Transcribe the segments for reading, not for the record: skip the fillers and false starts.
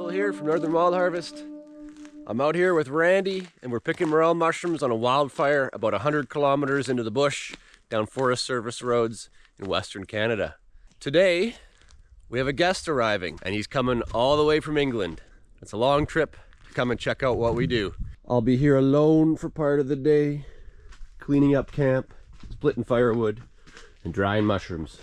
Phil here from Northern Wild Harvest. I'm out here with Randy and we're picking morel mushrooms on a wildfire about 100 kilometers into the bush down Forest Service roads in Western Canada. Today we have a guest arriving and he's coming all the way from England. It's a long trip to come and check out what we do. I'll be here alone for part of the day, cleaning up camp, splitting firewood, and drying mushrooms.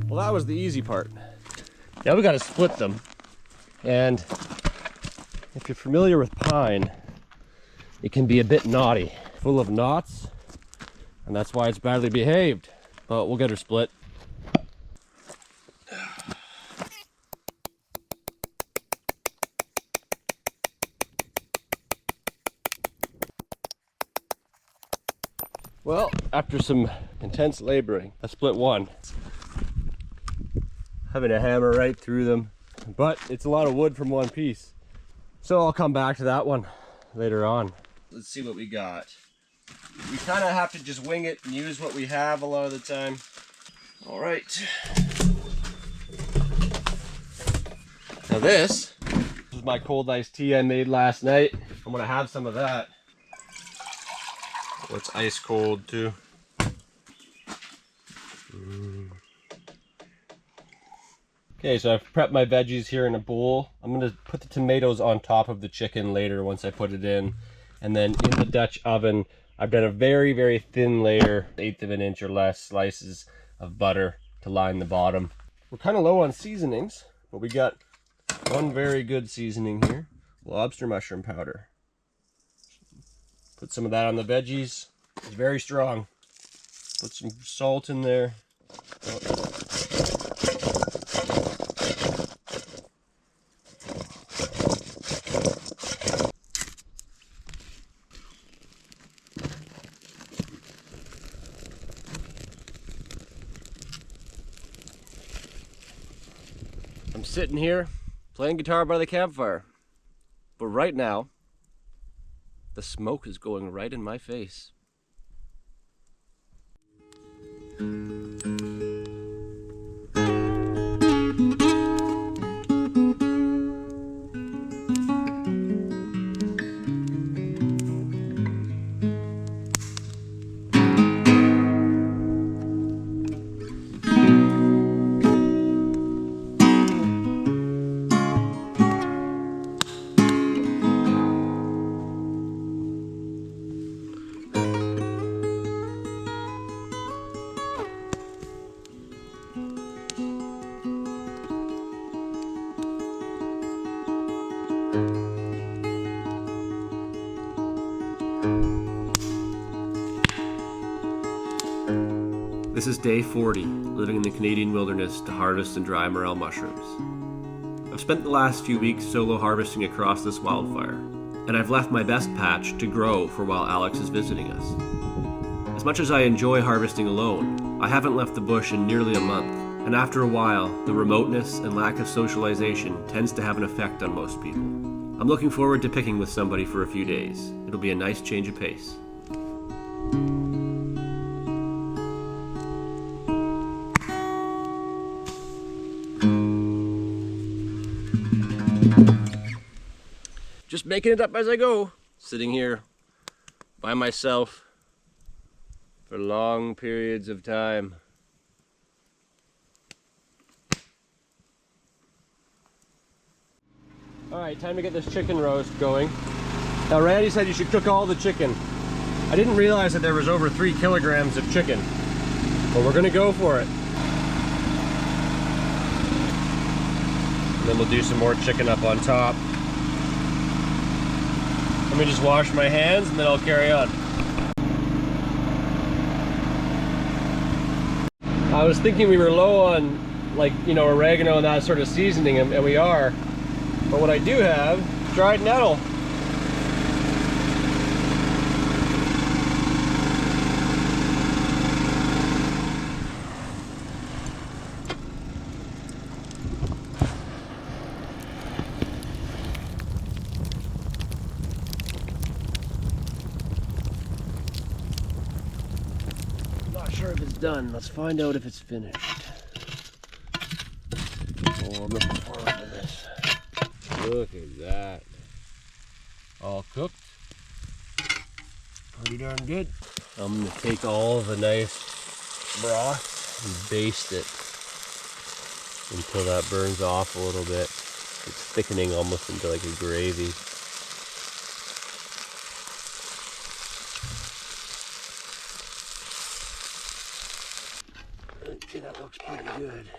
Well, that was the easy part. Now we got to split them. And if you're familiar with pine, it can be a bit knotty, full of knots, and that's why it's badly behaved. But we'll get her split. Well, after some intense laboring, I split one. Having to hammer right through them, but it's a lot of wood from one piece. So I'll come back to that one later on. Let's see what we got. We kind of have to just wing it and use what we have a lot of the time. All right. Now this is my cold iced tea I made last night. I'm gonna have some of that. Oh, it's ice cold too. Okay, so I've prepped my veggies here in a bowl. I'm gonna put the tomatoes on top of the chicken later once I put it in. And then in the Dutch oven, I've done a very, very thin layer, 1/8 of an inch or less, slices of butter to line the bottom. We're kind of low on seasonings, but we got one very good seasoning here, lobster mushroom powder. Put some of that on the veggies. It's very strong. Put some salt in there. I'm sitting here playing guitar by the campfire, but right now the smoke is going right in my face. This is day 40, living in the Canadian wilderness to harvest and dry morel mushrooms. I've spent the last few weeks solo harvesting across this wildfire, and I've left my best patch to grow for while Alex is visiting us. As much as I enjoy harvesting alone, I haven't left the bush in nearly a month, and after a while, the remoteness and lack of socialization tends to have an effect on most people. I'm looking forward to picking with somebody for a few days. It'll be a nice change of pace. Just making it up as I go, sitting here by myself for long periods of time. All right, time to get this chicken roast going. Now Randy said you should cook all the chicken. I didn't realize that there was over 3 kilograms of chicken, but we're gonna go for it. And then we'll do some more chicken up on top. Let me just wash my hands and then I'll carry on. I was thinking we were low on, like, you know, oregano and that sort of seasoning, and we are. But what I do have, dried nettle. Not sure if it's done. Let's find out if it's finished. I'm looking forward to this. Look at that. All cooked. Pretty darn good. I'm going to take all the nice broth and baste it until that burns off a little bit. It's thickening almost into like a gravy. Okay, that looks pretty good.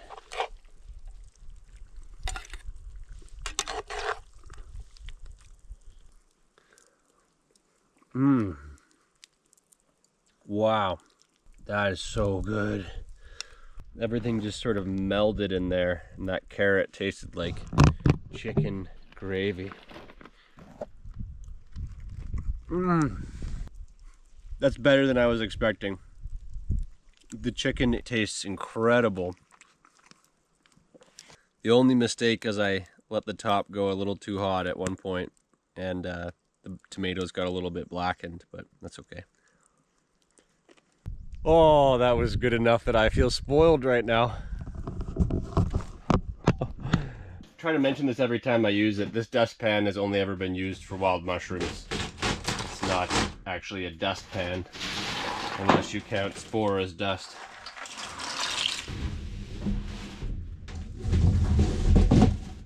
Mmm. Wow. That is so good. Everything just sort of melded in there, and that carrot tasted like chicken gravy. Mmm. That's better than I was expecting. The chicken tastes incredible. The only mistake is I let the top go a little too hot at one point, and the tomatoes got a little bit blackened, but that's okay. Oh, that was good enough that I feel spoiled right now. Trying to mention this every time I use it. This dustpan has only ever been used for wild mushrooms. It's not actually a dustpan, unless you count spore as dust.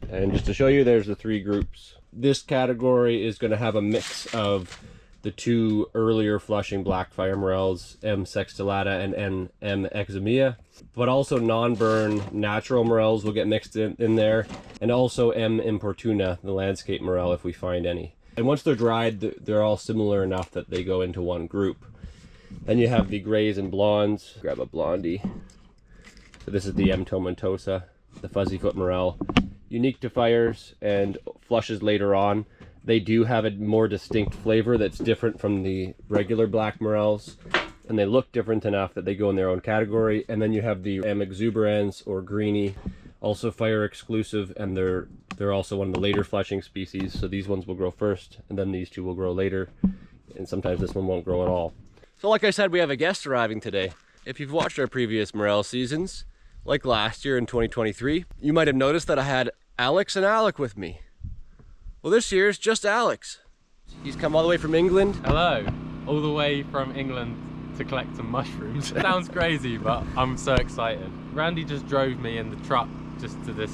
And just to show you, there's the 3 groups. This category is going to have a mix of the 2 earlier flushing blackfire morels, M. sextillata and M. eximia, but also non-burn natural morels will get mixed in there, and also M. importuna, the landscape morel, if we find any. And once they're dried, they're all similar enough that they go into one group. Then you have the grays and blondes. Grab a blondie. So this is the M. tomentosa, the fuzzy-foot morel. Unique to fires and flushes later on. They do have a more distinct flavor that's different from the regular black morels, and they look different enough that they go in their own category. And then you have the M. exuberans or greenie, also fire exclusive, and they're also one of the later flushing species. So these ones will grow first, and then these 2 will grow later, and sometimes this one won't grow at all. So like I said, we have a guest arriving today. If you've watched our previous morel seasons, like last year in 2023, you might have noticed that I had Alex and Alec with me. Well, this year it's just Alex. He's come all the way from England. Hello, all the way from England to collect some mushrooms. It sounds crazy, but I'm so excited. Randy just drove me in the truck just to this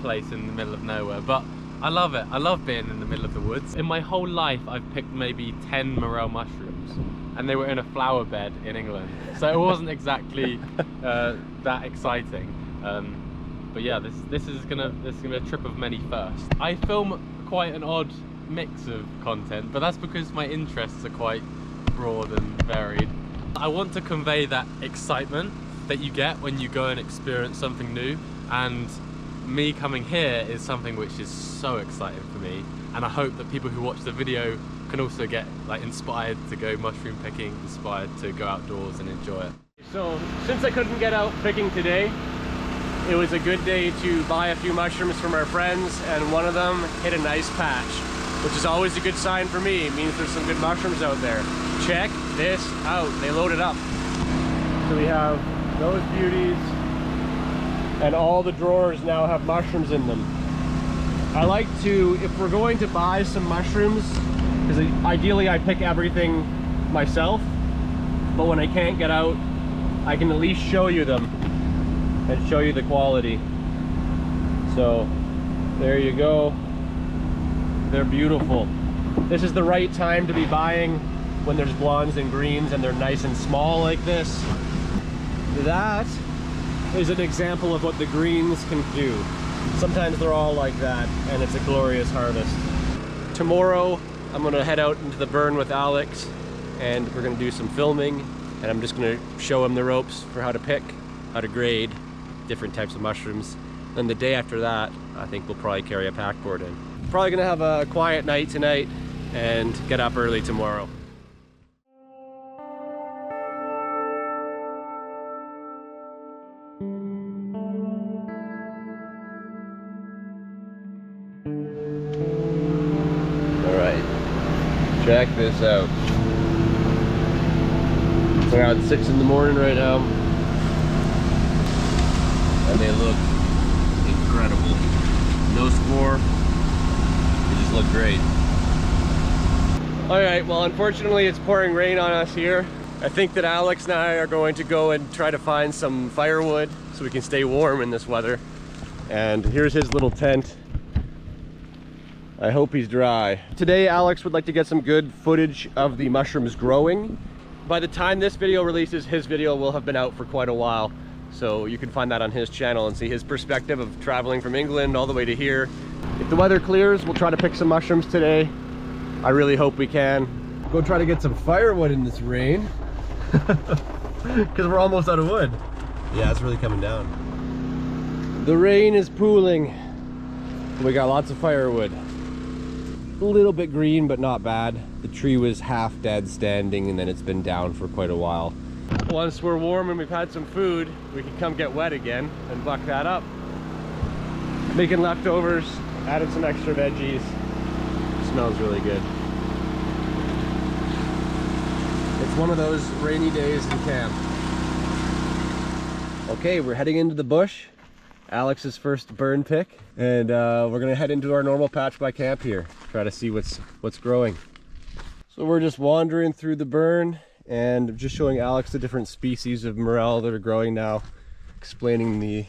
place in the middle of nowhere, but I love it. I love being in the middle of the woods. In my whole life, I've picked maybe 10 morel mushrooms, and they were in a flower bed in England. So it wasn't exactly that exciting. But yeah, this is gonna be a trip of many firsts. I film quite an odd mix of content, but that's because my interests are quite broad and varied. I want to convey that excitement that you get when you go and experience something new, and me coming here is something which is so exciting for me, and I hope that people who watch the video can also get like inspired to go mushroom picking, inspired to go outdoors and enjoy it. So since I couldn't get out picking today, it was a good day to buy a few mushrooms from our friends, and one of them hit a nice patch, which is always a good sign for me. It means there's some good mushrooms out there. Check this out. They loaded up. So we have those beauties, and all the drawers now have mushrooms in them. I like to, if we're going to buy some mushrooms, because ideally I pick everything myself, but when I can't get out, I can at least show you them and show you the quality. So there you go. They're beautiful. This is the right time to be buying, when there's blondes and greens and they're nice and small like this. That is an example of what the greens can do. Sometimes they're all like that, and it's a glorious harvest. Tomorrow I'm gonna head out into the burn with Alex, and we're gonna do some filming, and I'm just gonna show him the ropes for how to pick, how to grade different types of mushrooms. Then the day after that, I think we'll probably carry a pack board in. Probably gonna have a quiet night tonight and get up early tomorrow. All right, check this out. It's around 6 in the morning right now, and they look incredible. incredible. No spore. They just look great. All right, well, unfortunately it's pouring rain on us here. I think that Alex and I are going to go and try to find some firewood so we can stay warm in this weather. And here's his little tent. I hope he's dry. Today, Alex would like to get some good footage of the mushrooms growing. By the time this video releases, his video will have been out for quite a while. So you can find that on his channel and see his perspective of traveling from England all the way to here. If the weather clears, we'll try to pick some mushrooms today. I really hope we can. Go try to get some firewood in this rain. Because we're almost out of wood. Yeah, it's really coming down. The rain is pooling. We got lots of firewood. A little bit green, but not bad. The tree was half dead standing, and then it's been down for quite a while. Once we're warm and we've had some food, we can come get wet again and buck that up. Making leftovers, added some extra veggies. Smells really good. It's one of those rainy days in camp. Okay, we're heading into the bush. Alex's first burn pick, and we're gonna head into our normal patch by camp here. Try to see what's growing. So we're just wandering through the burn and just showing Alex the different species of morel that are growing now, explaining the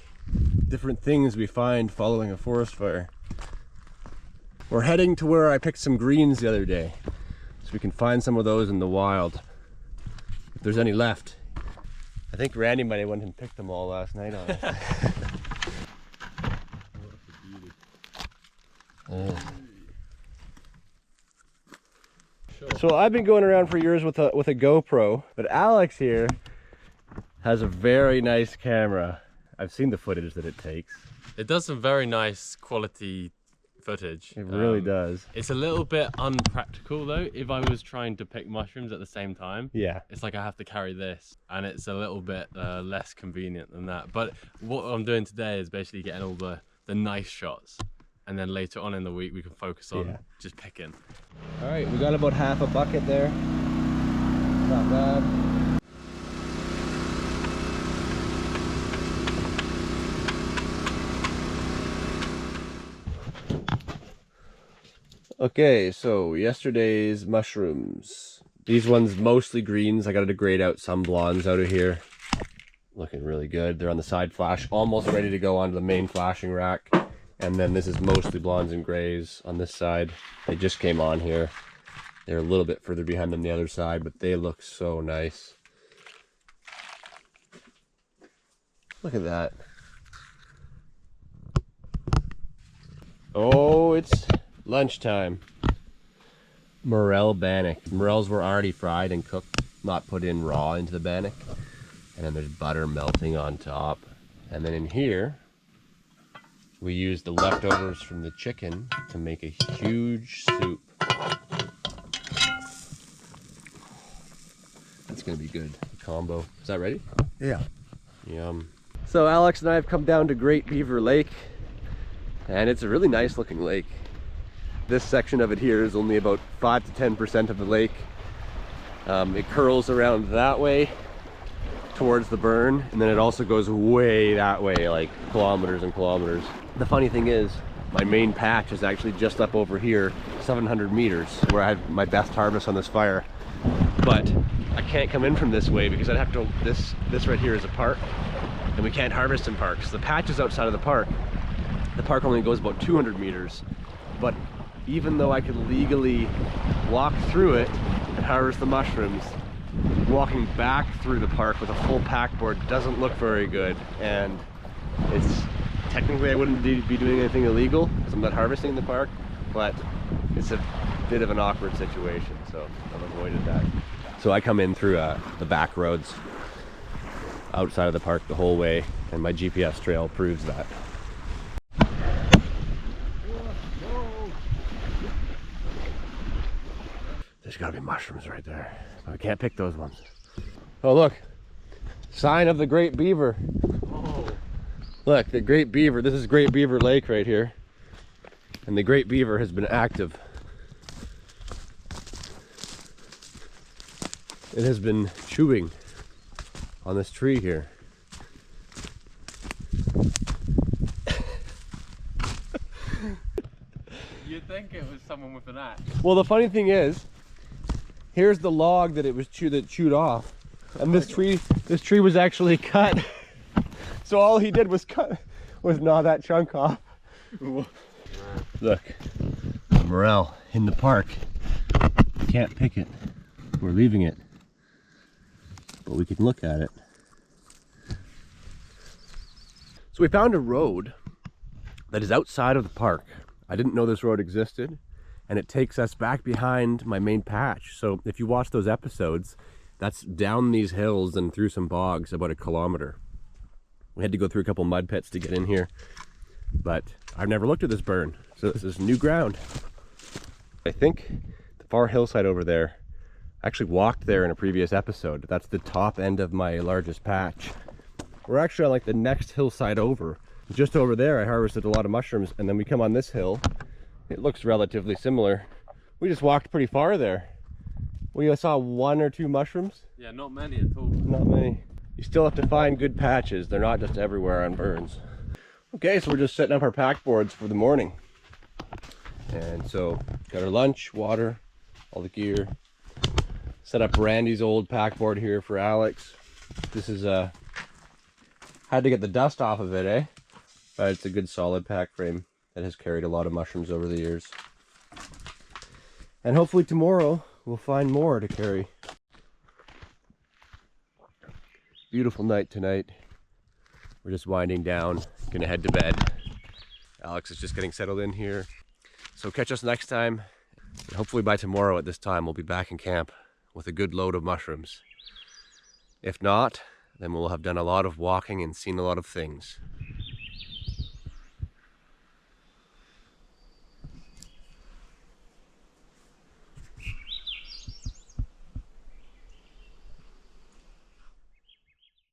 different things we find following a forest fire. We're heading to where I picked some greens the other day, so we can find some of those in the wild, if there's any left. I think Randy might have went and picked them all last night on us. So I've been going around for years with a GoPro, but Alex here has a very nice camera. I've seen the footage that it takes. It does some very nice quality footage. It really does. It's a little bit unpractical though. If I was trying to pick mushrooms at the same time, yeah, it's like I have to carry this, and it's a little bit less convenient than that. But what I'm doing today is basically getting all the nice shots, and then later on in the week we can focus on just picking. All right, we got about half a bucket there. Not bad. Okay, so yesterday's mushrooms. These ones mostly greens. I got to grade out some blondes out of here. Looking really good. They're on the side flash, almost ready to go onto the main flashing rack. And then this is mostly blondes and grays on this side. They just came on here. They're a little bit further behind than the other side, but they look so nice. Look at that. Oh, it's lunchtime. Morel bannock. Morels were already fried and cooked, not put in raw into the bannock. And then there's butter melting on top. And then in here, we used the leftovers from the chicken to make a huge soup. That's gonna be good. Combo. Is that ready? Yeah. Yum. So Alex and I have come down to Great Beaver Lake, and it's a really nice looking lake. This section of it here is only about 5 to 10% of the lake. It curls around that way towards the burn, and then it also goes way that way, like kilometers and kilometers. The funny thing is, my main patch is actually just up over here, 700 meters, where I had my best harvest on this fire. But I can't come in from this way because I'd have to, this right here is a park, and we can't harvest in parks. The patch is outside of the park. The park only goes about 200 meters, but even though I could legally walk through it and harvest the mushrooms, walking back through the park with a full pack board doesn't look very good. And it's technically, I wouldn't be doing anything illegal because I'm not harvesting in the park, but it's a bit of an awkward situation, so I've avoided that. So I come in through the back roads outside of the park the whole way, and my GPS trail proves that. There's gotta be mushrooms right there. I can't pick those ones. Oh look, sign of the Great Beaver. Oh. Look, the Great Beaver, this is Great Beaver Lake right here. And the Great Beaver has been active. It has been chewing on this tree here. someone with an axe. Well, the funny thing is, here's the log that it was chewed off, and this tree was actually cut. So all he did was gnaw that chunk off. Look, morel in the park. We can't pick it. We're leaving it, but we can look at it. So we found a road that is outside of the park. I didn't know this road existed, and it takes us back behind my main patch. So if you watch those episodes, that's down these hills and through some bogs about 1 kilometer. We had to go through a couple mud pits to get in here, but I've never looked at this burn, so this is new ground. I think the far hillside over there, I actually walked there in a previous episode. That's the top end of my largest patch. We're actually on like the next hillside over. Just over there I harvested a lot of mushrooms, and then we come on this hill. It looks relatively similar. We just walked pretty far there. We saw 1 or 2 mushrooms. Yeah, not many at all. Not many. You still have to find good patches. They're not just everywhere on burns. Okay, so we're just setting up our pack boards for the morning. And so got our lunch, water, all the gear. Set up Randy's old pack board here for Alex. This is had to get the dust off of it, eh? But it's a good solid pack frame that has carried a lot of mushrooms over the years. And hopefully tomorrow we'll find more to carry. Beautiful night tonight. We're just winding down, gonna head to bed. Alex is just getting settled in here. So catch us next time. And hopefully by tomorrow at this time we'll be back in camp with a good load of mushrooms. If not, then we'll have done a lot of walking and seen a lot of things.